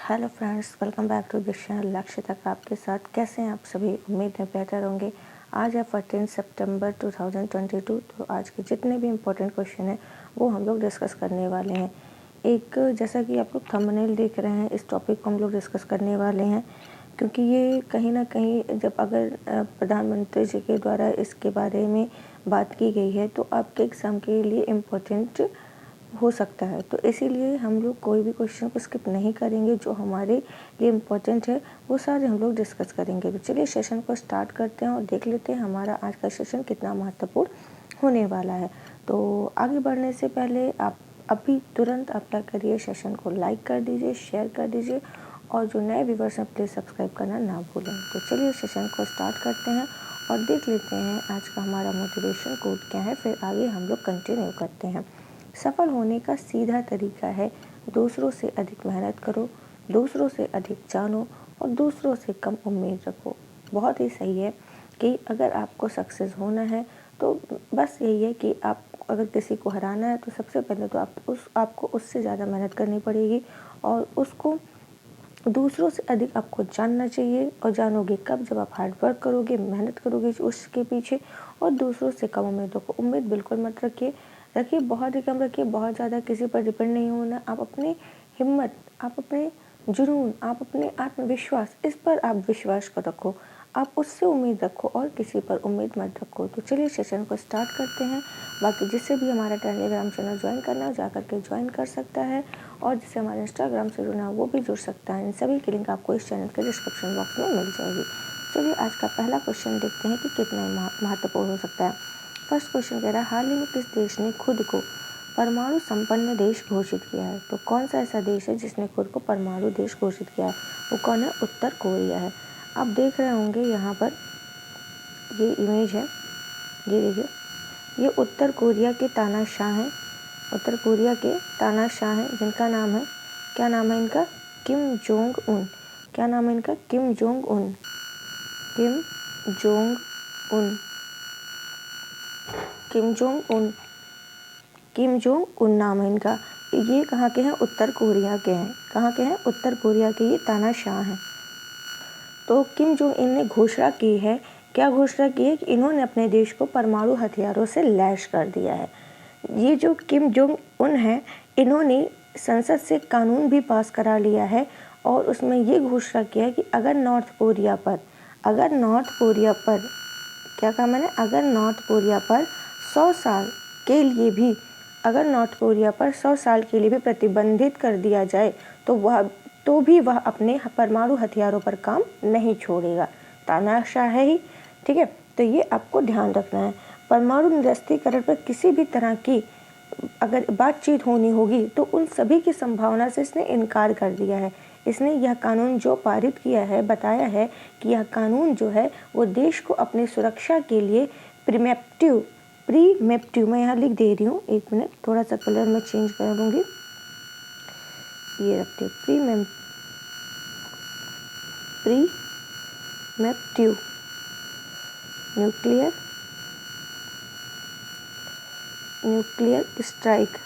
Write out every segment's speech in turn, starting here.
Hello friends, welcome back to this channel. लक्ष्य तक आपके साथ। कैसे हैं आप सभी? उम्मीद है बेहतर होंगे। आज है 14 सितंबर 2022। तो आज के जितने भी इम्पोर्टेंट क्वेश्चन हैं वो हम लोग डिस्कस करने वाले हैं। एक जैसा कि आप लोग थंबनेल देख रहे हैं, इस टॉपिक को हम लोग डिस्कस करने वाले हैं क्योंकि ये कहीं ना कहीं जब अगर प्रधानमंत्री जी के द्वारा इसके बारे में बात की गई है तो आपके एग्ज़ाम के लिए इम्पोर्टेंट हो सकता है। तो इसीलिए हम लोग कोई भी क्वेश्चन को स्किप नहीं करेंगे, जो हमारे लिए इम्पोर्टेंट है वो सारे हम लोग डिस्कस करेंगे। तो चलिए सेशन को स्टार्ट करते हैं और देख लेते हैं हमारा आज का सेशन कितना महत्वपूर्ण होने वाला है। तो आगे बढ़ने से पहले आप अभी तुरंत आप क्या करिए, सेशन को लाइक कर दीजिए, शेयर कर दीजिए और जो नए व्यूवर्स हैं प्लीज़ सब्सक्राइब करना ना भूलें। तो चलिए सेशन को स्टार्ट करते हैं और देख लेते हैं आज का हमारा मोटिवेशन कोड क्या है, फिर आगे हम लोग कंटिन्यू करते हैं। सफल होने का सीधा तरीका है दूसरों से अधिक मेहनत करो, दूसरों से अधिक जानो और दूसरों से कम उम्मीद रखो। बहुत ही सही है कि अगर आपको सक्सेस होना है तो बस यही है कि आप अगर किसी को हराना है तो सबसे पहले तो आपको उससे ज़्यादा मेहनत करनी पड़ेगी और उसको दूसरों से अधिक आपको जानना चाहिए। और जानोगे कब? जब आप हार्ड वर्क करोगे, मेहनत करोगे उसके पीछे। और दूसरों से कम उम्मीदों को उम्मीद बिल्कुल मत रखिए, बहुत ही कम रखिए। बहुत ज़्यादा किसी पर डिपेंड नहीं होना। आप अपनी हिम्मत, आप अपने जुनून, आप अपने आत्मविश्वास, इस पर आप विश्वास को रखो। आप उससे उम्मीद रखो और किसी पर उम्मीद मत रखो। तो चलिए सेशन को स्टार्ट करते हैं। बाकी जिससे भी हमारा टेलीग्राम चैनल ज्वाइन करना है जा करके ज्वाइन कर सकता है और जिससे हमारे इंस्टाग्राम से जुड़ना वो भी जुड़ सकता है। इन सभी की लिंक आपको इस चैनल के डिस्क्रिप्शन बॉक्स में मिल जाएगी। चलिए आज का पहला क्वेश्चन देखते हैं कि कितना महत्वपूर्ण हो सकता है। फर्स्ट क्वेश्चन कह रहा है, हाल ही में किस देश ने खुद को परमाणु संपन्न देश घोषित किया है? तो कौन सा ऐसा देश है जिसने खुद को परमाणु देश घोषित किया है? वो कौन है? उत्तर कोरिया है। आप देख रहे होंगे यहाँ पर ये इमेज है, ये देखिए, ये उत्तर कोरिया के तानाशाह हैं। उत्तर कोरिया के तानाशाह हैं जिनका नाम है, क्या नाम है इनका? Kim Jong Un. क्या नाम है इनका? Kim Jong Un. Kim Jong Un. Kim Jong Un. Kim Jong Un नाम है इनका। ये कहाँ के हैं? उत्तर कोरिया के हैं। कहाँ के हैं? उत्तर कोरिया के ये तानाशाह हैं। तो किम जोंग इन ने घोषणा की है, क्या घोषणा की है? कि इन्होंने अपने देश को परमाणु हथियारों से लैस कर दिया है। ये जो किम जोंग उन है, इन्होंने संसद से कानून भी पास करा लिया है और उसमें ये घोषणा किया है कि अगर नॉर्थ कोरिया पर क्या कहा मैंने? अगर नॉर्थ कोरिया पर 100 साल के लिए भी प्रतिबंधित कर दिया जाए तो भी वह अपने परमाणु हथियारों पर काम नहीं छोड़ेगा। तानाशाह है ही, ठीक है। तो ये आपको ध्यान रखना है। परमाणु निरस्त्रीकरण पर किसी भी तरह की अगर बातचीत होनी होगी तो उन सभी की संभावना से इसने इनकार कर दिया है। इसने यह कानून जो पारित किया है, बताया है कि यह कानून जो है वो देश को अपनी सुरक्षा के लिए प्रीमेप्टिव, मैं यहाँ लिख दे रही हूँ, एक मिनट, थोड़ा सा कलर मैं चेंज कर दूँगी, ये रखते, प्रीमेप्टिव न्यूक्लियर स्ट्राइक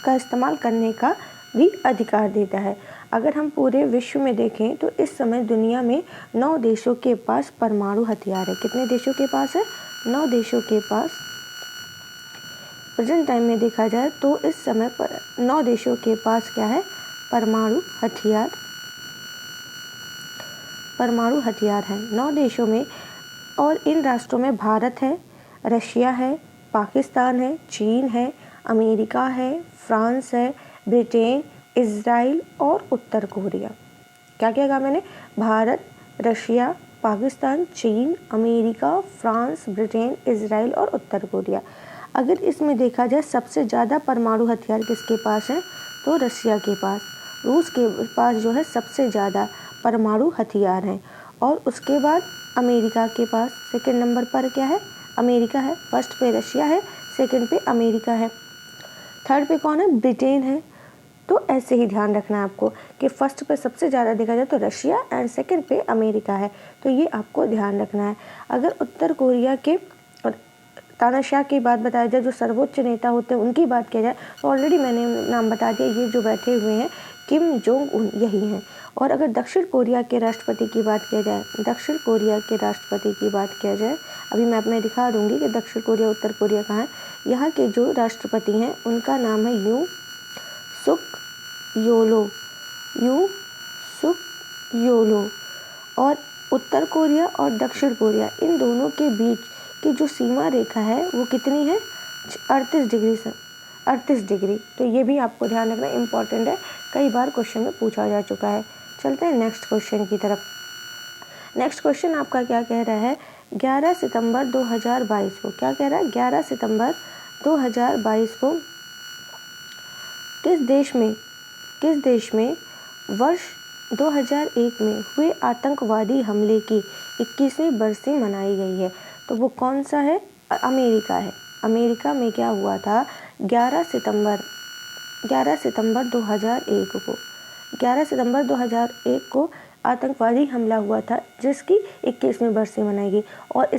का इस्तेमाल करने का भी अधिकार देता है। अगर हम पूरे विश्व में देखें तो इस समय दुनिया में 9 देशों के पास परमाणु हथियार है। कितने देशों के पास है? 9 देशों के पास। प्रेजेंट टाइम में देखा जाए तो इस समय पर 9 देशों के पास क्या है? परमाणु हथियार है 9 देशों में। और इन राष्ट्रों में भारत है, रशिया है, पाकिस्तान है, चीन है, अमेरिका है, फ्रांस है, ब्रिटेन, इजराइल और उत्तर कोरिया। क्या क्या कहा मैंने? भारत, रशिया, पाकिस्तान, चीन, अमेरिका, फ्रांस, ब्रिटेन, इजराइल और उत्तर कोरिया। अगर इसमें देखा जाए सबसे ज़्यादा परमाणु हथियार किसके पास है? तो रशिया के पास, रूस के पास जो है सबसे ज़्यादा परमाणु हथियार हैं। और उसके बाद अमेरिका के पास सेकंड नंबर पर क्या है? अमेरिका है। फर्स्ट पे रशिया है, सेकंड पे अमेरिका है, थर्ड पे कौन है? ब्रिटेन है। तो ऐसे ही ध्यान रखना है आपको कि फर्स्ट पे सबसे ज़्यादा देखा जाए तो रशिया एंड सेकंड पे अमेरिका है। तो ये आपको ध्यान रखना है। अगर उत्तर कोरिया के तानाशाह की बात बताया जाए, जो सर्वोच्च नेता होते हैं उनकी बात किया जाए, तो ऑलरेडी मैंने नाम बता दिया, ये जो बैठे हुए हैं किम जोंग उन यही हैं। और अगर दक्षिण कोरिया के राष्ट्रपति की बात किया जाए, दक्षिण कोरिया के राष्ट्रपति की बात किया जाए, अभी मैप में दिखा दूंगी कि दक्षिण कोरिया उत्तर कोरिया कहाँ है। यहाँ के जो राष्ट्रपति हैं उनका नाम है यू सुक योलो, यू सुक योलो। और उत्तर कोरिया और दक्षिण कोरिया इन दोनों के बीच की जो सीमा रेखा है वो कितनी है? 38 डिग्री से 38 डिग्री। तो ये भी आपको ध्यान रखना इम्पॉर्टेंट है, कई बार क्वेश्चन में पूछा जा चुका है। चलते हैं नेक्स्ट क्वेश्चन की तरफ। नेक्स्ट क्वेश्चन आपका क्या कह रहा है? 11 सितंबर 2022 को, क्या कह रहा है? 11 सितंबर 2022 को किस देश में वर्ष 2001 में हुए आतंकवादी हमले की 21वीं बरसी मनाई गई है? तो वो कौन सा है? अमेरिका है। अमेरिका में क्या हुआ था? 11 सितंबर 2001 को 11 सितंबर 2001 को आतंकवादी हमला हुआ था, जिसकी 21वीं बरसी मनाई गई। और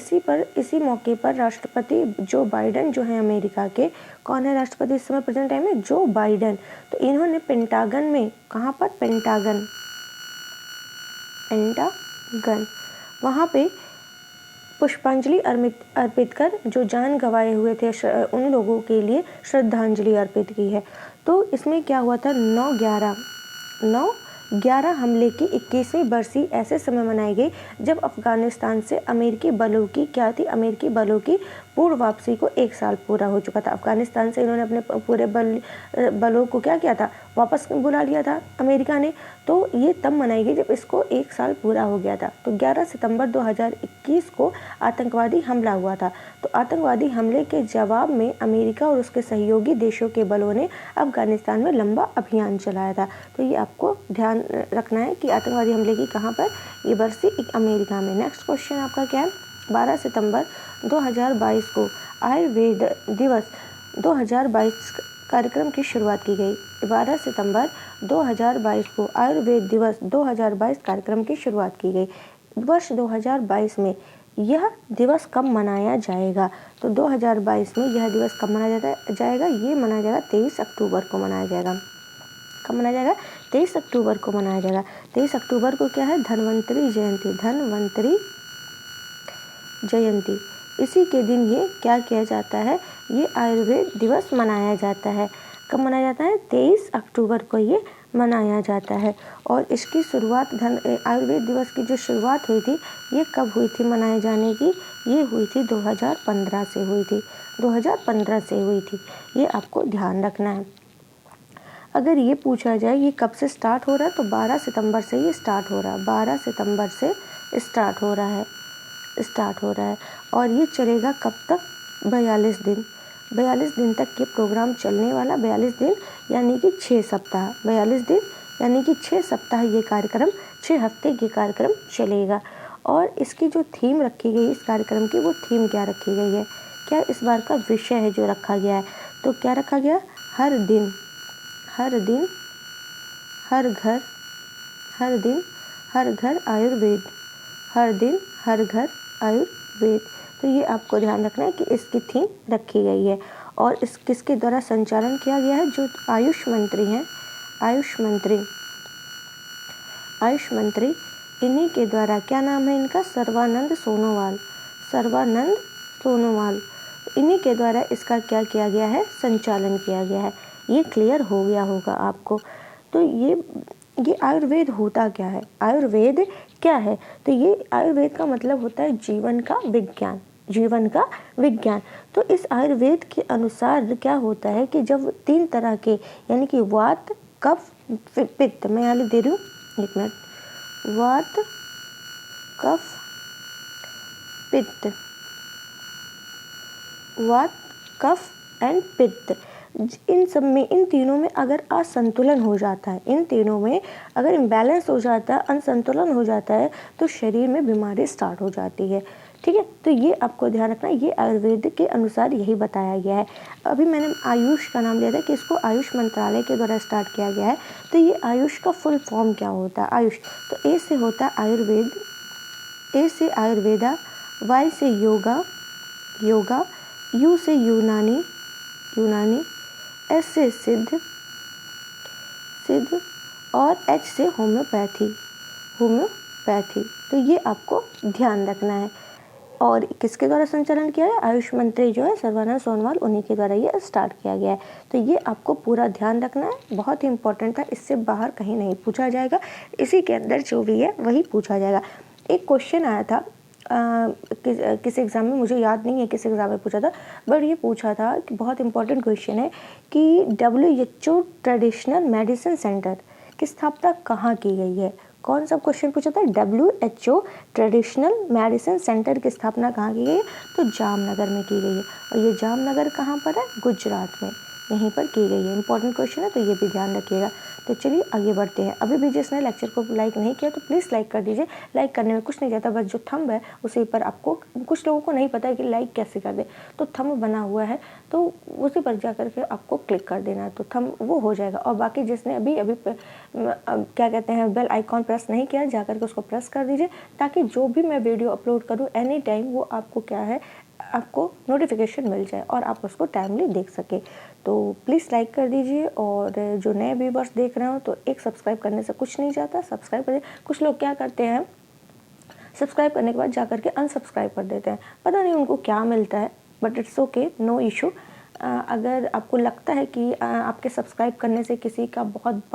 इसी मौके पर राष्ट्रपति जो बाइडन जो है अमेरिका के, कौन है राष्ट्रपति इस समय प्रेजेंट टाइम में? जो बाइडन। तो इन्होंने पेंटागन में, कहाँ पर? पेंटागन वहाँ पे पुष्पांजलि अर्पित कर जो जान गंवाए हुए थे उन लोगों के लिए श्रद्धांजलि अर्पित की है। तो इसमें क्या हुआ था? 9/11 हमले की 21वीं बरसी ऐसे समय मनाई गई जब अफगानिस्तान से अमेरिकी बलों की क्या थी? अमेरिकी बलों की पूर्व वापसी को 1 साल पूरा हो चुका था। अफगानिस्तान से इन्होंने अपने पूरे बलों को क्या किया था? वापस बुला लिया था अमेरिका ने। तो ये तब मनाई गई जब इसको 1 साल पूरा हो गया था। तो 11 सितंबर 2021 को आतंकवादी हमला हुआ था। तो आतंकवादी हमले के जवाब में अमेरिका और उसके सहयोगी देशों के बलों ने अफगानिस्तान में लंबा अभियान चलाया था। तो ये आपको ध्यान रखना है कि आतंकवादी हमले की कहाँ पर? ये बरसी अमेरिका में। नेक्स्ट क्वेश्चन आपका क्या है? 12 सितंबर 2022 को आयुर्वेद दिवस 2022 कार्यक्रम की शुरुआत की गई। 12 सितंबर 2022 को आयुर्वेद दिवस 2022 कार्यक्रम की शुरुआत की गई। वर्ष 2022 में यह दिवस कब मनाया जाएगा? तो 2022 में यह दिवस कब मनाया जाएगा? ये मनाया जाएगा 23 अक्टूबर को मनाया जाएगा। कब मनाया जाएगा? 23 अक्टूबर को मनाया जाएगा। 23 अक्टूबर को क्या है? धन्वंतरी जयंती। इसी के दिन ये क्या किया जाता है? ये आयुर्वेद दिवस मनाया जाता है। कब मनाया जाता है? 23 अक्टूबर को ये मनाया जाता है। और इसकी शुरुआत आयुर्वेद दिवस की जो शुरुआत हुई थी, ये कब हुई थी मनाए जाने की? ये हुई थी 2015 से हुई थी। 2015 से हुई थी। ये आपको ध्यान रखना है। अगर ये पूछा जाए ये कब से स्टार्ट हो रहा है, तो 12 सितंबर से ये स्टार्ट हो रहा है। 12 सितंबर से स्टार्ट हो रहा है। और ये चलेगा कब तक? 42 दिन। 42 दिन तक ये प्रोग्राम चलने वाला। 42 दिन यानी कि 6 सप्ताह। 42 दिन यानी कि 6 सप्ताह ये कार्यक्रम, 6 हफ्ते ये कार्यक्रम चलेगा। और इसकी जो थीम रखी गई इस कार्यक्रम की, वो थीम क्या रखी गई है? क्या इस बार का विषय है जो रखा गया है? तो क्या रखा गया? हर दिन हर घर आयुर्वेद। हर दिन हर घर आयुर्वेद। तो ये आपको ध्यान रखना है कि इसकी थीम रखी गई है। और इस किसके द्वारा संचालन किया गया है? जो आयुष मंत्री हैं, आयुष मंत्री इन्हीं के द्वारा, क्या नाम है इनका? सर्बानंद सोनोवाल। इन्हीं के द्वारा इसका क्या किया गया है? संचालन किया गया है। ये क्लियर हो गया होगा आपको। तो ये आयुर्वेद होता क्या है? आयुर्वेद क्या है? तो ये आयुर्वेद का मतलब होता है जीवन का विज्ञान। तो इस आयुर्वेद के अनुसार क्या होता है कि जब 3 तरह के, यानी कि वात, कफ, पित्त, मैं यहाँ दे रही हूँ 1 मिनट, वात, कफ, एंड पित्त, इन तीनों में अगर असंतुलन हो जाता है, इन तीनों में अगर इम्बैलेंस हो जाता है, असंतुलन हो जाता है, तो शरीर में बीमारी स्टार्ट हो जाती है। ठीक है, तो ये आपको ध्यान रखना, ये आयुर्वेद के अनुसार यही बताया गया है। अभी मैंने आयुष का नाम लिया था कि इसको आयुष मंत्रालय के द्वारा स्टार्ट किया गया है। तो ये आयुष का फुल फॉर्म क्या होता है? आयुष, तो ए से होता है आयुर्वेद, ए से आयुर्वेदा, वाई से योगा, यू से यूनानी, एस से सिद्ध और एच से होम्योपैथी। तो ये आपको ध्यान रखना है। और किसके द्वारा संचालन किया है? आयुष मंत्री जो है सर्बानंद सोनोवाल, उन्हीं के द्वारा ये स्टार्ट किया गया है। तो ये आपको पूरा ध्यान रखना है, बहुत ही इंपॉर्टेंट है, इससे बाहर कहीं नहीं पूछा जाएगा, इसी के अंदर जो भी है वही पूछा जाएगा। एक क्वेश्चन आया था किस एग्ज़ाम में, मुझे याद नहीं है किस एग्ज़ाम में पूछा था, बट ये पूछा था कि बहुत इंपॉर्टेंट क्वेश्चन है कि WHO ट्रेडिशनल मेडिसिन सेंटर की स्थापना कहाँ की गई है? कौन सा क्वेश्चन पूछा था? WHO ट्रेडिशनल मेडिसिन सेंटर की स्थापना कहाँ की गई है? तो जामनगर में की गई है। और ये जामनगर कहाँ पर है? गुजरात में, यहीं पर की गई है। इंपॉर्टेंट क्वेश्चन है, तो ये भी ध्यान रखिएगा। तो चलिए आगे बढ़ते हैं। अभी भी जिसने लेक्चर को लाइक नहीं किया तो प्लीज़ लाइक कर दीजिए। लाइक करने में कुछ नहीं जाता, बस जो थंब है उसी पर आपको, कुछ लोगों को नहीं पता है कि लाइक कैसे कर दे, तो थंब बना हुआ है तो उसी पर जा कर के आपको क्लिक कर देना है, तो थंब वो हो जाएगा। और बाकी जिसने अभी क्या कहते हैं बेल आइकॉन प्रेस नहीं किया, जा कर के उसको प्रेस कर दीजिए, ताकि जो भी मैं वीडियो अपलोड करूँ एनी टाइम वो आपको क्या है, आपको नोटिफिकेशन मिल जाए और आप उसको टाइमली देख सके। तो प्लीज़ लाइक कर दीजिए। और जो नए व्यूवर्स देख रहे हो तो एक सब्सक्राइब करने से कुछ नहीं जाता, सब्सक्राइब करिए। कुछ लोग क्या करते हैं, सब्सक्राइब करने के बाद जा कर के अनसब्सक्राइब कर देते हैं, पता नहीं उनको क्या मिलता है, but it's okay, no issue. अगर आपको लगता है कि आपके सब्सक्राइब करने से किसी का आप बहुत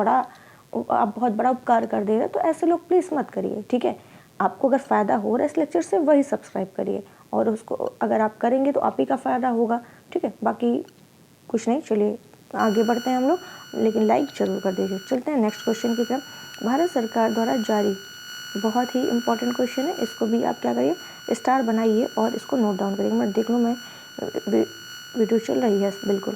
बड़ा उपकार कर दे रहे हैं, तो ऐसे लोग प्लीज़ मत करिए, ठीक है। आपको अगर फ़ायदा हो रहा है इस लेक्चर से, वही सब्सक्राइब करिए, और उसको अगर आप करेंगे तो आप ही का फ़ायदा होगा, ठीक है। बाकी कुछ नहीं, चलिए आगे बढ़ते हैं हम लोग, लेकिन लाइक ज़रूर कर दीजिए। चलते हैं नेक्स्ट क्वेश्चन की तरफ। भारत सरकार द्वारा जारी, बहुत ही इंपॉर्टेंट क्वेश्चन है, इसको भी आप क्या करिए, स्टार बनाइए और इसको नोट डाउन करिए। मैं देख लूँ, मैं वीडियो चल रही है बिल्कुल।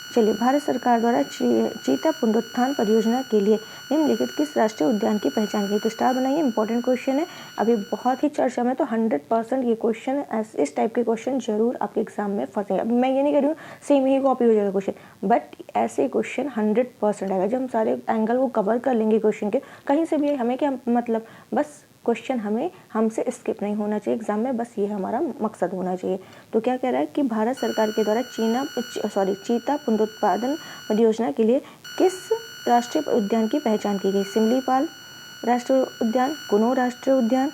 चलिए, भारत सरकार द्वारा चीता पुनरुत्थान परियोजना के लिए निम्नलिखित किस राष्ट्रीय उद्यान की पहचान की? तो स्टार बनाइए, इंपॉर्टेंट क्वेश्चन है, अभी बहुत ही चर्चा में, तो 100% ये क्वेश्चन, इस टाइप के क्वेश्चन जरूर आपके एग्जाम में फंसेंगे। अब मैं ये नहीं कह रही हूँ सेम ही कॉपी हो जाएगा क्वेश्चन, बट ऐसे क्वेश्चन 100% आएगा। जब हम सारे एंगल को कवर कर लेंगे क्वेश्चन के, कहीं से भी हमें क्या मतलब, बस क्वेश्चन हमसे स्किप नहीं होना चाहिए एग्जाम में, बस ये हमारा मकसद होना चाहिए। तो क्या कह रहा है कि भारत सरकार के द्वारा चीता पुनरुत्पादन परियोजना के लिए किस राष्ट्रीय उद्यान की पहचान की गई? सिमलीपाल राष्ट्रीय उद्यान, कुनो राष्ट्रीय उद्यान,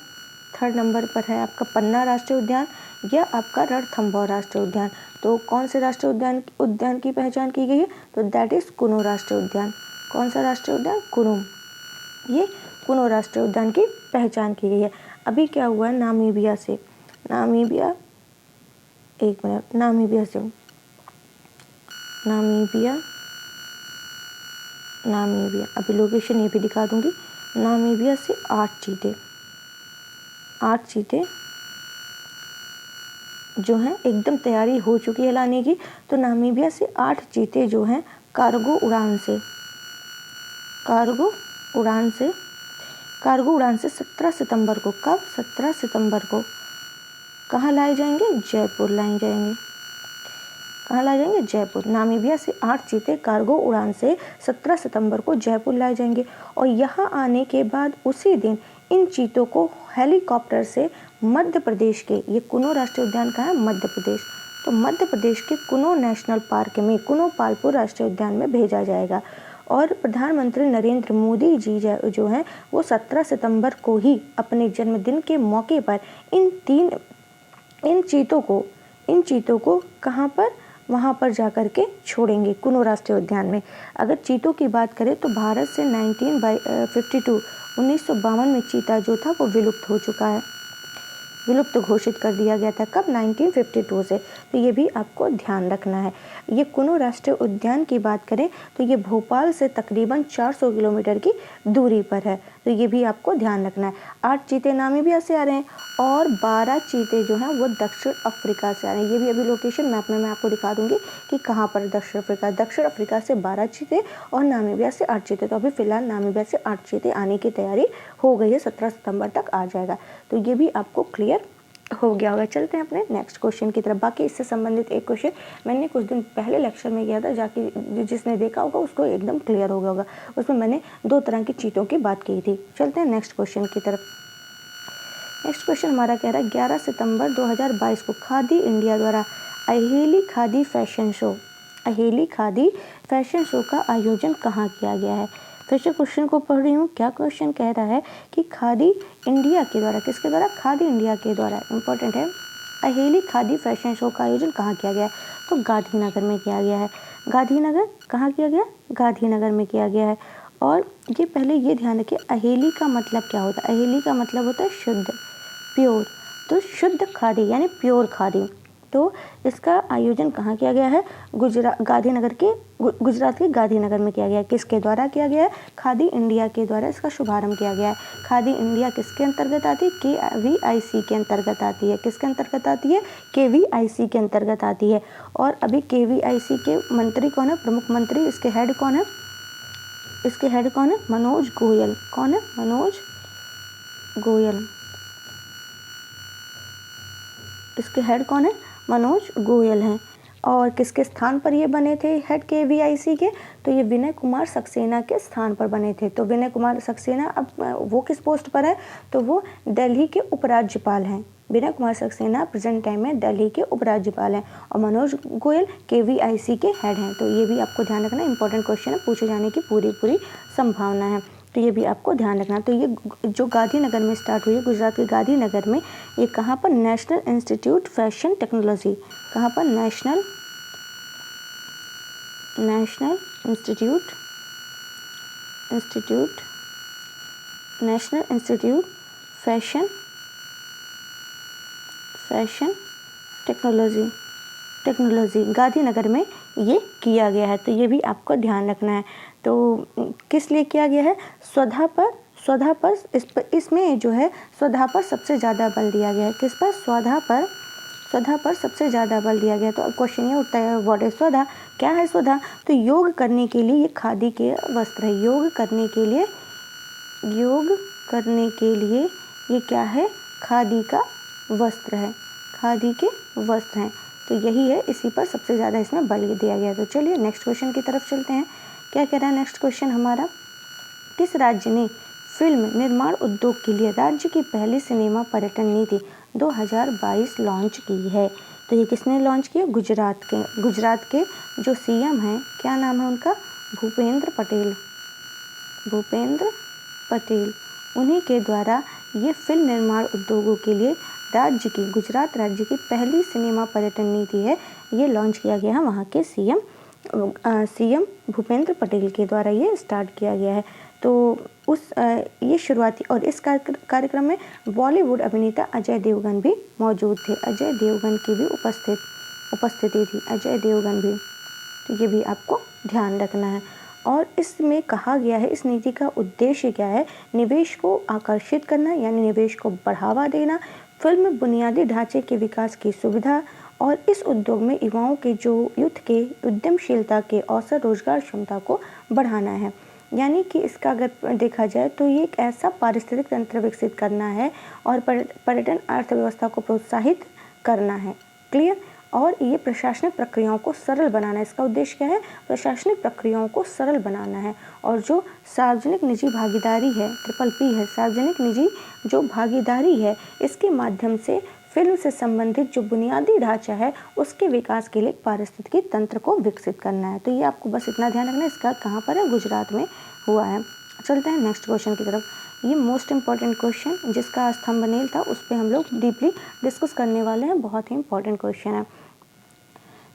थर्ड नंबर पर है आपका पन्ना राष्ट्रीय उद्यान, या आपका रणथंभौर राष्ट्रीय उद्यान। तो कौन से राष्ट्रीय उद्यान की पहचान की गई है? तो दैट इज कुनो राष्ट्रीय उद्यान। कौन सा राष्ट्रीय उद्यान? कुनो, ये कुनो राष्ट्रीय उद्यान की पहचान की गई है। अभी क्या हुआ है नामीबिया से, एक मिनट, नामीबिया, अभी लोकेशन ये भी दिखा दूंगी। नामीबिया से 8 चीते जो हैं एकदम तैयारी हो चुकी है लाने की। तो नामीबिया से 8 चीते जो हैं कार्गो उड़ान से 17 सितंबर को, कब? 17 सितंबर को कहाँ लाए जाएंगे? जयपुर लाए जाएंगे। कहाँ लाए जाएंगे? जयपुर। नामीबिया से 8 चीते कार्गो उड़ान से 17 सितंबर को जयपुर लाए जाएंगे, और यहाँ आने के बाद उसी दिन इन चीतों को हेलीकॉप्टर से मध्य प्रदेश के, ये कुनो राष्ट्रीय उद्यान कहाँ है? मध्य प्रदेश। तो मध्य प्रदेश के कुनो नेशनल पार्क में, कुनो पालपुर राष्ट्रीय उद्यान में भेजा जाएगा। और प्रधानमंत्री नरेंद्र मोदी जी जो हैं वो 17 सितंबर को ही अपने जन्मदिन के मौके पर इन चीतों को कहाँ पर? वहाँ पर जाकर के छोड़ेंगे, कुनो राष्ट्रीय उद्यान में। अगर चीतों की बात करें तो भारत से 1952 में चीता जो था वो विलुप्त हो चुका है, विलुप्त घोषित कर दिया गया था। कब? 1952 से। तो ये भी आपको ध्यान रखना है। ये कुनो राष्ट्रीय उद्यान की बात करें तो ये भोपाल से तकरीबन 400 किलोमीटर की दूरी पर है, तो ये भी आपको ध्यान रखना है। 8 चीते नामीबिया से आ रहे हैं और 12 चीते जो हैं वो दक्षिण अफ्रीका से आ रहे हैं। ये भी अभी लोकेशन मैप में मैं आपको दिखा दूंगी कि कहाँ पर दक्षिण अफ्रीका से 12 चीते और नामीबिया से 8 चीते। तो अभी फिलहाल नामीबिया से 8 चीते आने की तैयारी हो गई है, 17 सितंबर तक आ जाएगा। तो ये भी आपको क्लियर हो गया होगा। चलते हैं अपने नेक्स्ट क्वेश्चन की तरफ। बाकी इससे संबंधित एक क्वेश्चन मैंने कुछ दिन पहले लेक्चर में किया था, जाके जिसने देखा होगा उसको एकदम क्लियर हो गया होगा। उसमें मैंने 2 तरह की चीतों की बात की थी। चलते हैं नेक्स्ट क्वेश्चन की तरफ। नेक्स्ट क्वेश्चन हमारा कह रहा है 11 सितंबर 2022 को खादी इंडिया द्वारा Aheli khadi fashion show, Aheli khadi fashion show का आयोजन कहाँ किया गया है। फिर से क्वेश्चन को पढ़ रही हूँ। क्या क्वेश्चन कह रहा है कि खादी इंडिया के द्वारा, किसके द्वारा, खादी इंडिया के द्वारा, इंपॉर्टेंट है, अहेली खादी फैशन शो का आयोजन कहाँ किया गया है, तो गांधीनगर में किया गया है। गांधीनगर कहाँ किया गया, गांधीनगर में किया गया है। और ये पहले ये ध्यान रखिए, अहेली का मतलब क्या होता है, अहेली का मतलब होता है शुद्ध, प्योर, तो शुद्ध खादी यानी प्योर खादी। तो इसका आयोजन कहाँ किया गया है, गांधीनगर के, गुजरात के गांधीनगर में किया गया है। किसके द्वारा किया गया है, खादी इंडिया के द्वारा इसका शुभारंभ किया गया है। खादी इंडिया किसके अंतर्गत आती है, KVIC के अंतर्गत आती है। किसके अंतर्गत आती है, KVIC के अंतर्गत आती है। और अभी KVIC के मंत्री कौन है, प्रमुख मंत्री, इसके हेड कौन है, इसके हेड कौन है, मनोज गोयल। कौन है, मनोज गोयल। इसके हेड कौन है, मनोज गोयल हैं। और किसके स्थान पर ये बने थे हेड KVIC के, तो ये विनय कुमार सक्सेना के स्थान पर बने थे। तो विनय कुमार सक्सेना अब वो किस पोस्ट पर है, तो वो दिल्ली के उपराज्यपाल हैं। विनय कुमार सक्सेना प्रेजेंट टाइम में दिल्ली के उपराज्यपाल हैं और मनोज गोयल KVIC के हेड हैं। तो ये भी आपको ध्यान रखना, इंपॉर्टेंट क्वेश्चन है, पूछे जाने की पूरी संभावना है। तो ये भी आपको ध्यान रखना। तो ये जो गांधीनगर में स्टार्ट हुई है, गुजरात के गांधीनगर में, ये कहाँ पर, नेशनल इंस्टीट्यूट फैशन टेक्नोलॉजी, कहाँ पर, national institute fashion technology Gandhinagar में ये किया गया है। तो ये भी आपको ध्यान रखना है। तो किस लिए किया गया है, स्वधा पर इसमें जो है स्वधा पर सबसे ज़्यादा बल दिया गया है। किस पर, स्वधा पर सबसे ज़्यादा बल दिया गया। तो क्वेश्चन ये उठता है, व्हाट इज स्वधा, क्या है स्वधा, तो योग करने के लिए ये खादी के वस्त्र है। योग करने के लिए ये क्या है, खादी का वस्त्र है, खादी के वस्त्र हैं। तो यही है, इसी पर सबसे ज़्यादा इसमें बल दिया गया। तो चलिए नेक्स्ट क्वेश्चन की तरफ चलते हैं। क्या कह रहा है नेक्स्ट क्वेश्चन हमारा, किस राज्य ने फिल्म निर्माण उद्योग के लिए राज्य की पहली सिनेमा पर्यटन नीति 2022 लॉन्च की है। तो ये किसने लॉन्च किया, गुजरात के जो CM हैं, क्या नाम है उनका, भूपेंद्र पटेल, उन्हीं के द्वारा ये फिल्म निर्माण उद्योगों के लिए गुजरात राज्य की पहली सिनेमा पर्यटन नीति है, ये लॉन्च किया गया है वहाँ के CM भूपेंद्र पटेल के द्वारा ये स्टार्ट किया गया है। तो ये शुरुआती, और इस कार्यक्रम में बॉलीवुड अभिनेता अजय देवगन भी मौजूद थे। अजय देवगन की भी उपस्थिति थी, अजय देवगन भी। तो ये भी आपको ध्यान रखना है। और इसमें कहा गया है, इस नीति का उद्देश्य क्या है, निवेश को आकर्षित करना यानी निवेश को बढ़ावा देना, फिल्म बुनियादी ढांचे के विकास की सुविधा, और इस उद्योग में युवाओं के युद्ध के उद्यमशीलता के अवसर, रोजगार क्षमता को बढ़ाना है। यानी कि इसका अगर देखा जाए तो ये एक ऐसा पारिस्थितिक तंत्र विकसित करना है और पर्यटन अर्थव्यवस्था को प्रोत्साहित करना है। क्लियर। और ये प्रशासनिक प्रक्रियाओं को सरल बनाना है। इसका उद्देश्य क्या है, प्रशासनिक प्रक्रियाओं को सरल बनाना है। और जो सार्वजनिक निजी भागीदारी है, PPP है, सार्वजनिक निजी जो भागीदारी है, इसके माध्यम से फिल्म से संबंधित जो बुनियादी ढांचा है उसके विकास के लिए पारिस्थितिकी तंत्र को विकसित करना है। तो ये आपको बस इतना ध्यान रखना है। इसका कहाँ पर है, गुजरात में हुआ है। चलते हैं नेक्स्ट क्वेश्चन की तरफ। ये मोस्ट इंपॉर्टेंट क्वेश्चन जिसका स्तंभनेल था उस पर हम लोग डीपली डिस्कस करने वाले हैं। बहुत ही इंपॉर्टेंट क्वेश्चन है।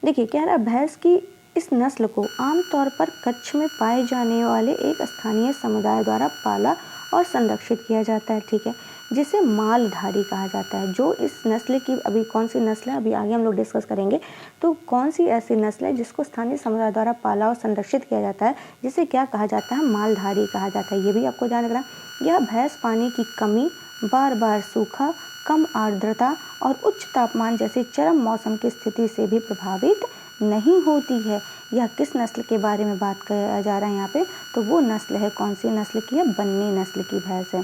देखिए क्या रहा, भैंस की इस नस्ल को आमतौर पर कच्छ में पाए जाने वाले एक स्थानीय समुदाय द्वारा पाला और संरक्षित किया जाता है, ठीक है, जिसे मालधारी कहा जाता है। जो इस नस्ल की, अभी कौन सी नस्ल है अभी आगे हम लोग डिस्कस करेंगे, तो कौन सी ऐसी नस्ल है जिसको स्थानीय समुदाय द्वारा पाला और संरक्षित किया जाता है, जिसे क्या कहा जाता है, मालधारी कहा जाता है। ये भी आपको ध्यान रखना। यह भैंस पानी की कमी, बार बार सूखा, कम आर्द्रता और उच्च तापमान जैसी चरम मौसम की स्थिति से भी प्रभावित नहीं होती है। यह किस नस्ल के बारे में बात किया जा रहा है यहाँ पे, तो वो नस्ल है, कौन सी नस्ल की है, बन्नी नस्ल की भैंस है।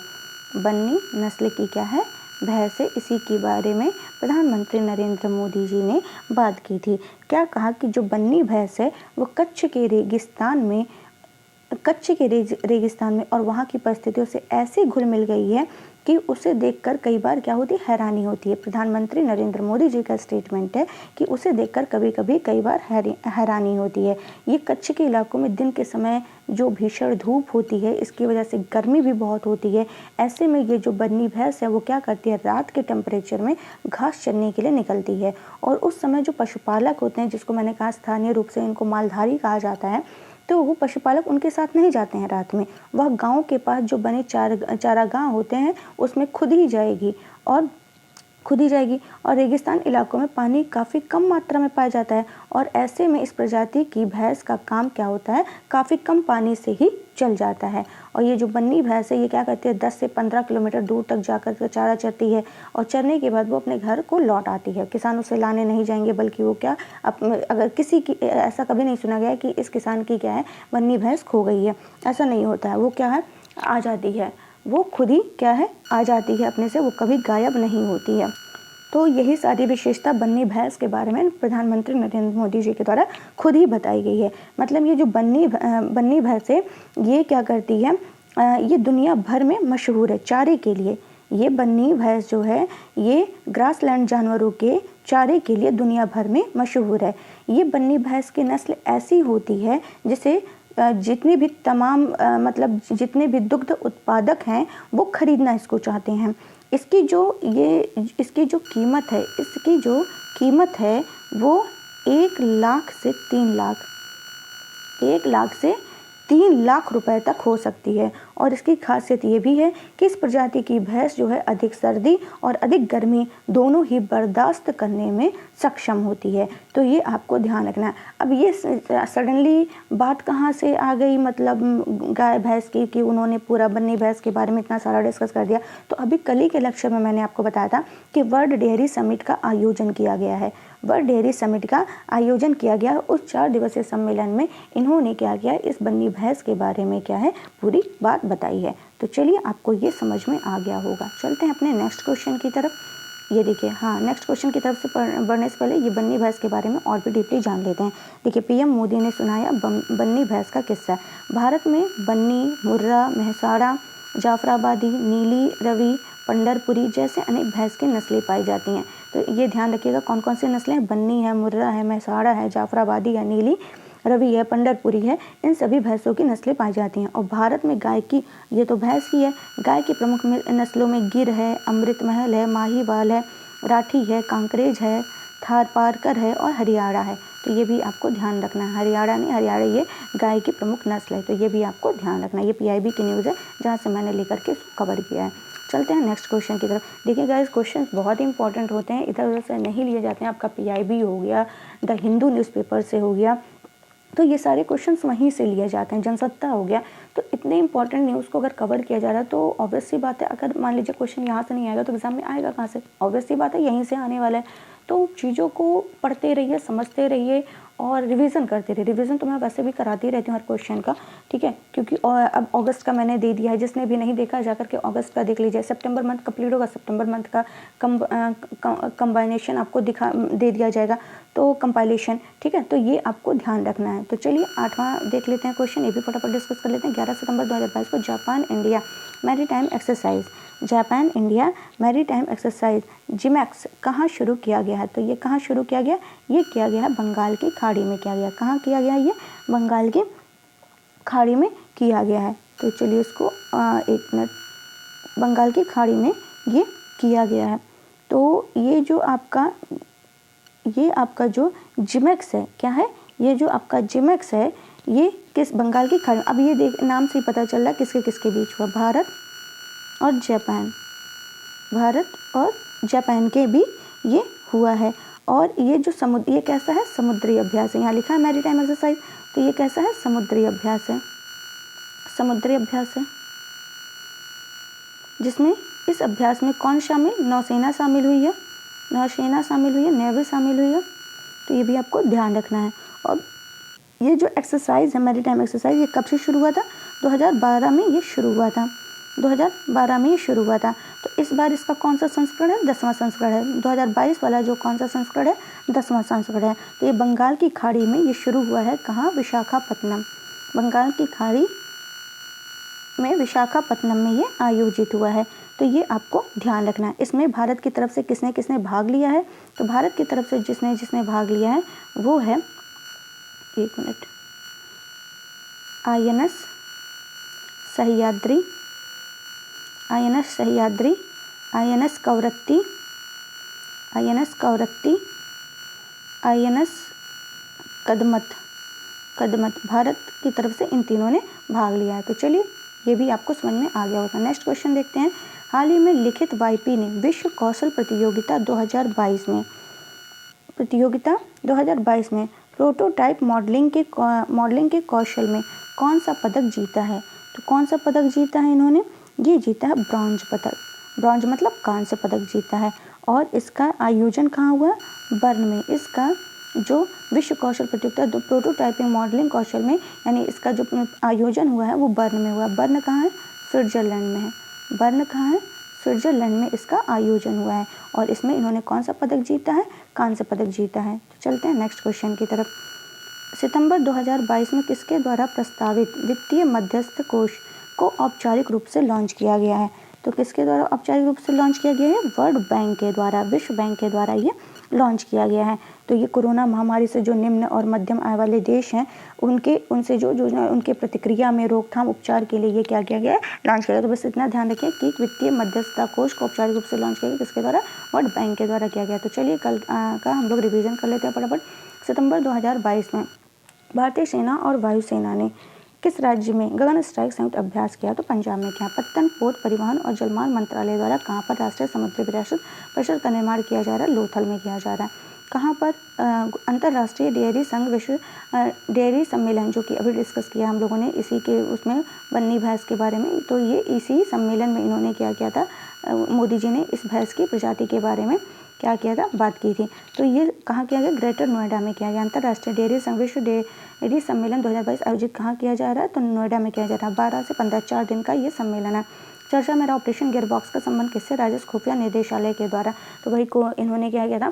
बन्नी नस्ल की क्या है, भैंस है। इसी के बारे में प्रधानमंत्री नरेंद्र मोदी जी ने बात की थी। क्या कहा कि जो बन्नी भैंस है वो कच्छ के रेगिस्तान में कच्छ के रेगिस्तान में और वहाँ की परिस्थितियों से ऐसे घुल मिल गई है कि उसे देखकर कई बार क्या होती है, हैरानी होती है। प्रधानमंत्री नरेंद्र मोदी जी का स्टेटमेंट है कि उसे देखकर कभी कभी कई बार हैरानी होती है। ये कच्छ के इलाकों में दिन के समय जो भीषण धूप होती है, इसकी वजह से गर्मी भी बहुत होती है। ऐसे में ये जो बन्नी भैंस है वो क्या करती है, रात के टेम्परेचर में घास चरने के लिए निकलती है। और उस समय जो पशुपालक होते हैं, जिसको मैंने कहा स्थानीय रूप से इनको मालधारी कहा जाता है, तो वो पशुपालक उनके साथ नहीं जाते हैं रात में। वह गांव के पास जो बने चारागाह होते हैं उसमें खुद ही जाएगी और रेगिस्तान इलाकों में पानी काफ़ी कम मात्रा में पाया जाता है। और ऐसे में इस प्रजाति की भैंस का काम क्या होता है, काफ़ी कम पानी से ही चल जाता है। और ये जो बन्नी भैंस है ये क्या करती है, 10 से 15 किलोमीटर दूर तक जाकर के चारा चरती है और चरने के बाद वो अपने घर को लौट आती है। किसान उसे लाने नहीं जाएंगे, बल्कि वो क्या, अगर किसी की, ऐसा कभी नहीं सुना गया कि इस किसान की क्या है, बन्नी भैंस खो गई है, ऐसा नहीं होता है। वो क्या है, आ जाती है, वो खुद ही क्या है, आ जाती है अपने से, वो कभी गायब नहीं होती है। तो यही सारी विशेषता बन्नी भैंस के बारे में प्रधानमंत्री नरेंद्र मोदी जी के द्वारा खुद ही बताई गई है। मतलब ये जो बन्नी भैंस है ये क्या करती है, ये दुनिया भर में मशहूर है चारे के लिए। ये बन्नी भैंस जो है ये ग्रासलैंड जानवरों के चारे के लिए दुनिया भर में मशहूर है। ये बन्नी भैंस की नस्ल ऐसी होती है जिसे जितने भी दुग्ध उत्पादक हैं वो खरीदना इसको चाहते हैं। इसकी जो कीमत है वो 1 लाख से 3 लाख रुपए तक हो सकती है। और इसकी खासियत ये भी है कि इस प्रजाति की भैंस जो है अधिक सर्दी और अधिक गर्मी दोनों ही बर्दाश्त करने में सक्षम होती है। तो ये आपको ध्यान रखना है। अब ये सडनली बात कहाँ से आ गई, मतलब गाय भैंस की, कि उन्होंने पूरा बन्नी भैंस के बारे में इतना सारा डिस्कस कर दिया। तो अभी कल ही के लेक्चर में मैंने आपको बताया था कि वर्ल्ड डेयरी समिट का आयोजन किया गया है। वर्ल्ड डेयरी समिट का आयोजन किया गया। उस 4 दिवसीय सम्मेलन में इन्होंने क्या किया, इस बन्नी भैंस के बारे में क्या है, पूरी बात बताई है। तो चलिए आपको ये समझ में आ गया होगा। चलते हैं अपने नेक्स्ट क्वेश्चन की तरफ। ये देखिए, नेक्स्ट क्वेश्चन की तरफ से बढ़ने से पहले ये बन्नी भैंस के बारे में और भी डीपली जान लेते हैं। देखिए, पीएम मोदी ने सुनाया बन्नी भैंस का किस्सा। भारत में बन्नी, मुर्रा, मेहसाणा, जाफराबादी, नीली, रवि, पंढरपुरी जैसे अनेक भैंस की नस्लें पाई जाती हैं। तो ये ध्यान रखिएगा कौन कौन सी नस्लें हैं, बन्नी है, मुर्रा है, मेहसाणा है, जाफराबादी है, नीली, रवि है, पंढरपुरी है, इन सभी भैंसों की नस्लें पाई जाती हैं। और भारत में गाय की, ये तो भैंस की है, गाय की प्रमुख नस्लों में गिर है, अमृत महल है, माहीवाल है, राठी है, कांकरेज है, थारपारकर है और हरियाणा है। तो ये भी आपको ध्यान रखना है। हरियाणा नहीं, हरियाणा ये गाय की प्रमुख नस्ल है, तो ये भी आपको ध्यान रखना है। ये पीआईबी की न्यूज़ है जहाँ से मैंने लेकर के कवर किया है। चलते हैं नेक्स्ट क्वेश्चन की तरफ। देखिए गाइस, क्वेश्चन बहुत इंपॉर्टेंट होते हैं, इधर उधर से नहीं लिए जाते हैं। आपका पीआईबी हो गया, द हिंदू न्यूज़पेपर से हो गया, तो ये सारे क्वेश्चंस वहीं से लिए जाते हैं। जनसत्ता हो गया, तो इतने इंपॉर्टेंट न्यूज़ को अगर कवर किया जा रहा है तो ऑब्वियस सी बात है, अगर मान लीजिए क्वेश्चन यहाँ से नहीं आएगा तो एग्जाम में आएगा कहाँ से, ऑब्वियस सी बात है यहीं से आने वाला है। तो चीज़ों को पढ़ते रहिए, समझते रहिए और रिवीजन करते रहिए। रिवीजन तो मैं वैसे भी कराती रहती हूँ हर क्वेश्चन का, ठीक है, क्योंकि अब अगस्त का मैंने दे दिया है। जिसने भी नहीं देखा जाकर के अगस्त का देख लीजिए। सितंबर मंथ कंप्लीट होगा, सितंबर मंथ का कंबाइनेशन आपको दे दिया जाएगा, तो कंपाइलेशन, ठीक है। तो ये आपको ध्यान रखना है। तो चलिए 8वां देख लेते हैं क्वेश्चन, ये भी फटाफट डिस्कस कर लेते हैं। 11 सितंबर 2022 को Japan India maritime exercise JIMEX कहाँ शुरू किया गया है। तो ये कहाँ शुरू किया गया, ये किया गया है बंगाल की खाड़ी में किया गया। कहाँ किया गया, ये बंगाल की खाड़ी में किया गया है। तो चलिए इसको 1 मिनट, बंगाल की खाड़ी में ये किया गया है। तो ये आपका जो जिमैक्स है, क्या है, ये जो आपका जिमैक्स है ये किस बंगाल की खाड़ी, अब ये देख नाम से ही पता चल रहा है किसके किसके बीच हुआ, भारत और जापान के भी ये हुआ है। और ये जो ये कैसा है, समुद्री अभ्यास है। यहाँ लिखा है मैरीटाइम एक्सरसाइज, तो ये कैसा है, समुद्री अभ्यास है, जिसमें इस अभ्यास में कौन शामिल, नौसेना शामिल हुई है, नेवी शामिल हुई है। तो ये भी आपको ध्यान रखना है। और ये जो एक्सरसाइज है, मैरीटाइम एक्सरसाइज, ये कब से शुरू हुआ था, 2012 में ये शुरू हुआ था। तो इस बार इसका कौन सा संस्करण है, 10वां संस्करण है। 2022 वाला जो कौन सा संस्करण है, 10वां संस्करण है। तो ये बंगाल की खाड़ी में ये शुरू हुआ है, कहाँ, विशाखापत्तनम, बंगाल की खाड़ी में विशाखापत्तनम में ये आयोजित हुआ है। तो ये आपको ध्यान रखना है। इसमें भारत की तरफ से किसने किसने भाग लिया है? तो भारत की तरफ से जिसने जिसने भाग लिया है वो है, एक minute, INS Sahyadri, INS Sahyadri, INS Kavaratti, INS Kavaratti, INS Kadmat Bharat की तरफ से इन तीनों ने भाग लिया है। तो चलिए ये भी आपको समझ में आ गया होगा। नेक्स्ट क्वेश्चन देखते हैं। हाल ही में लिखित YP ने विश्व कौशल प्रतियोगिता 2022 में प्रोटोटाइप मॉडलिंग के कौशल में कौन सा पदक जीता है? तो कौन सा पदक जीता है इन्होंने? ये जीता है ब्रॉन्ज पदक। ब्रॉन्ज मतलब कांस्य पदक जीता है। और इसका आयोजन कहाँ हुआ? बर्न में। इसका जो विश्व कौशल प्रतियोगिता प्रोटोटाइपिंग मॉडलिंग कौशल में, यानी इसका जो आयोजन हुआ है वो बर्न में हुआ। बर्न कहाँ है? स्विट्जरलैंड में है। बर्न कहाँ है? स्विट्जरलैंड में इसका आयोजन हुआ है। और इसमें इन्होंने कौन सा पदक जीता है? कांस्य पदक जीता है। तो चलते हैं नेक्स्ट क्वेश्चन की तरफ। सितंबर 2022 में किसके द्वारा प्रस्तावित वित्तीय मध्यस्थ कोष को औपचारिक रूप से लॉन्च किया गया है? तो किसके द्वारा औपचारिक रूप से लॉन्च किया गया है? वर्ल्ड बैंक के द्वारा, विश्व बैंक के द्वारा ये लॉन्च किया गया है। तो ये कोरोना महामारी से जो निम्न और मध्यम आय वाले देश हैं उनसे जो उनके प्रतिक्रिया में रोकथाम उपचार के लिए ये क्या किया गया है? लॉन्च किया गया। तो बस इतना ध्यान रखिए कि वित्तीय मध्यस्थता कोष को औपचारिक रूप से लॉन्च किया गया किसके द्वारा? वर्ल्ड बैंक के द्वारा किया गया। तो चलिए कल का हम लोग रिविजन कर लेते हैं फटाफट। सितंबर 2022 में भारतीय सेना और वायुसेना ने किस राज्य में गगन स्ट्राइक संयुक्त अभ्यास किया? तो पंजाब में किया। पत्तन पोर्ट परिवहन और जलमार्ग मंत्रालय द्वारा कहाँ पर राष्ट्रीय समुद्री विरासत परिषद का निर्माण किया जा रहा है? लोथल में किया जा रहा है। कहाँ पर? अंतर्राष्ट्रीय डेयरी संघ विश्व डेयरी सम्मेलन, जो कि अभी डिस्कस किया हम लोगों ने इसी के उसमें बन्नी भैंस के बारे में। तो ये इसी सम्मेलन में इन्होंने क्या किया था? मोदी जी ने इस भैंस की प्रजाति के बारे में क्या किया था? बात की थी। तो ये कहाँ किया गया? ग्रेटर नोएडा में किया गया। अंतर्राष्ट्रीय डेयरी संघ विश्व डेयरी सम्मेलन 2022 आयोजित कहाँ किया जा रहा है? तो नोएडा में किया जा रहा है। 12 से 15 4 दिन का ये सम्मेलन है। चर्चा में रहा ऑपरेशन गियरबॉक्स का संबंध किससे? राजस्व खुफिया निदेशालय के द्वारा। तो वही को इन्होंने क्या किया था?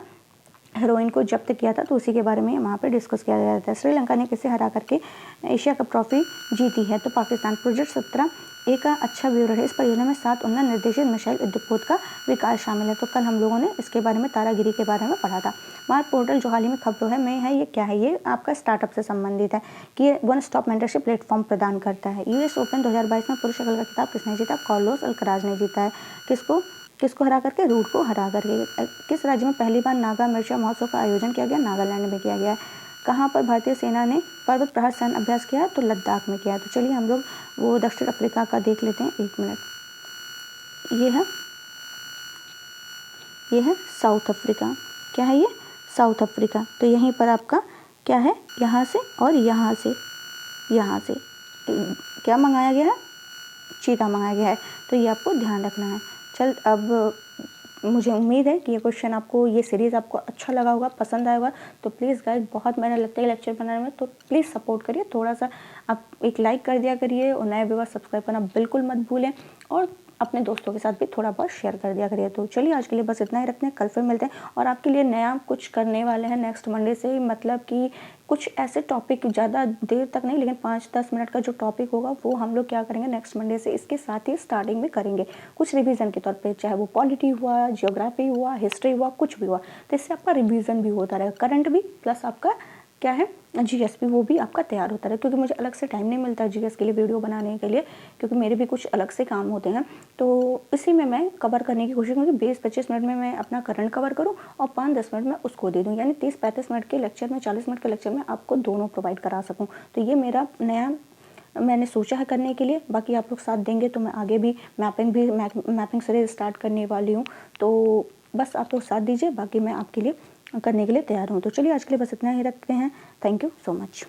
हेरोइन को जब्त किया था। तो उसी के बारे में वहाँ पे डिस्कस किया गया था। श्रीलंका ने किसे हरा करके एशिया कप ट्रॉफी जीती है? तो पाकिस्तान। प्रोजेक्ट 17 एक अच्छा विवरण है। इस परियोजना में 7 उन्नत निर्देशित मिसाइल उद्योगपोत का विकास शामिल है। तो कल हम लोगों ने इसके बारे में तारागिरी के बारे में पढ़ा था। मार्क पोर्टल जो हाल ही में खबरों में है, ये क्या है? ये आपका स्टार्टअप से संबंधित है कि ये वन स्टॉप मेंटरशिप प्लेटफॉर्म प्रदान करता है। US ओपन 2022 में पुरुष एकल का खिताब किसने जीता? कार्लोस अल्कराज ने जीता है। किसको हरा करके? रूट को हरा करके। किस राज्य में पहली बार नागा मिर्चा महोत्सव का आयोजन किया गया? नागालैंड में किया गया है। कहाँ पर भारतीय सेना ने पर्वत प्रहार सैन्य अभ्यास किया? तो लद्दाख में किया। तो चलिए हम लोग वो दक्षिण अफ्रीका का देख लेते हैं। एक मिनट, ये है साउथ अफ्रीका। क्या है ये? South Africa. तो यहीं पर आपका क्या है? यहाँ से और यहाँ से क्या मंगाया गया है? चीता मंगाया गया है। तो ये आपको ध्यान रखना है। अब मुझे उम्मीद है कि ये क्वेश्चन आपको, ये सीरीज़ आपको अच्छा लगा होगा, पसंद आएगा। तो प्लीज़ गाइस, बहुत मेहनत लगता है लेक्चर बनाने में, तो प्लीज़ सपोर्ट करिए। थोड़ा सा आप एक लाइक कर दिया करिए और नए व्यूअर्स सब्सक्राइब करना बिल्कुल मत भूलें और अपने दोस्तों के साथ भी थोड़ा बहुत शेयर कर दिया करिए। तो चलिए आज के लिए बस इतना ही रखते हैं। कल फिर मिलते हैं और आपके लिए नया कुछ करने वाले हैं नेक्स्ट मंडे से। मतलब कि कुछ ऐसे टॉपिक, ज़्यादा देर तक नहीं, लेकिन 5-10 मिनट का जो टॉपिक होगा वो हम लोग क्या करेंगे नेक्स्ट मंडे से इसके साथ ही स्टार्टिंग में करेंगे, कुछ रिवीजन के तौर पे, चाहे वो पॉलिटी हुआ, जियोग्राफी हुआ, हिस्ट्री हुआ, कुछ भी हुआ। तो इससे आपका रिवीजन भी होता रहेगा, करंट भी प्लस आपका क्या है GS भी, वो भी आपका तैयार होता है। क्योंकि मुझे अलग से टाइम नहीं मिलता GS के लिए वीडियो बनाने के लिए, क्योंकि मेरे भी कुछ अलग से काम होते हैं। तो इसी में मैं कवर करने की कोशिश करूँगी। 20-25 मिनट में मैं अपना करंट कवर करूँ और 5-10 मिनट में उसको दे दूँ, यानी 30-35 मिनट के लेक्चर में, 40 मिनट के लेक्चर में आपको दोनों प्रोवाइड करा सकूँ। तो ये मेरा नया मैंने सोचा है करने के लिए। बाकी आप लोग साथ देंगे तो मैं आगे भी मैपिंग सीरीज स्टार्ट करने वाली हूँ। तो बस आप लोग साथ दीजिए, बाकी मैं आपके लिए करने के लिए तैयार हूँ। तो चलिए आज के लिए बस इतना ही रखते हैं। Thank you so much.